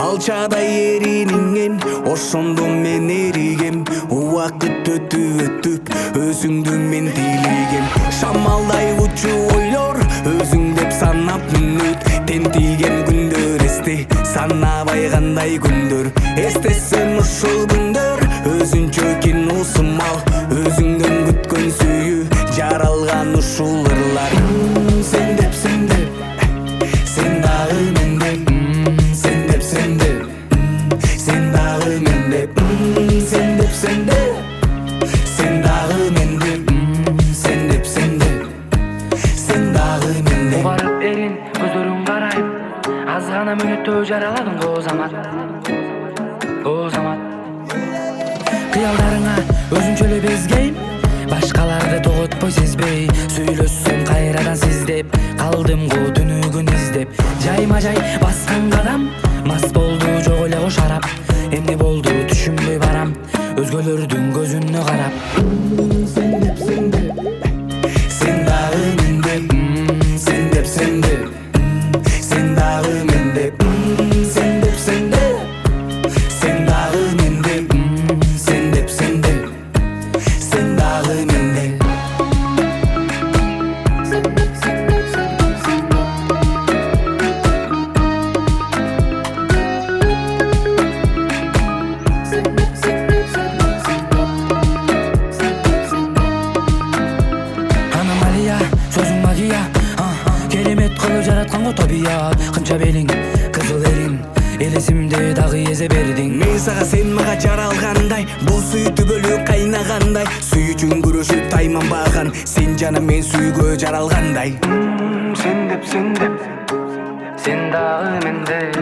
Алчадай ерининен ошондо мен эригем. Убакыт өтүп өзүңдү мен тейлегем. Шамалдай учуп ойлор өзүң деп санап мүнөт. Тентиген күндөр эсте санабай кандай күндөр. Эстесен ушул күндөр өзүнчө кино сымал. Өзүңдөн күткөн сүйүү жаралган ушул ырлар. Сен деп сен дагы мен деп. Сен деп сен дагы мен деп. Сен деп сен дагы мен деп. Сен деп сен дагы мен деп. Барып эрин көздөрүң карайм, аз гана мүнөттө жараладың го замат. Кыялдарыңа өзүнчө эле безгейм, башкаларды тоготпой сезбей. Сүйлөшсөм кайрадан сиз деп, калдым го түнүгүн издеп. Жайма жай баскан кадам мас болду жок эле го шарап. Эмне болду түшүнбөй барам, өзгөлөрдүн көзүнө карап. Сен деп сен дагы мен деп. Сен деп сен дагы мен деп. Сен деп сен дагы мен деп. Сен деп сен дагы мен деп. Аномалия, сөзүң магия, керемет кылып жараткан го табият. Кынча белиң, кызыл эрин, элесимде дагы эзе бердиң. Мен сага сен мага жаралгандай, бул сүй түбөлү кайнагандай. Сүй үчүн күрөшүп тайманбаган, сен жаным мен сүйгө жаралгандай. Сен деп сен дагы мен деп.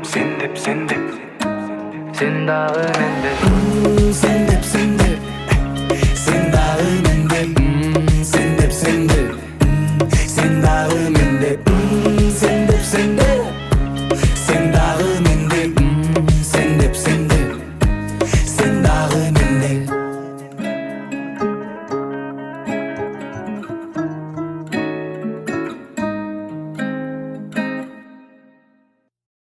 Сен деп Сен дагы мен деп. сен деп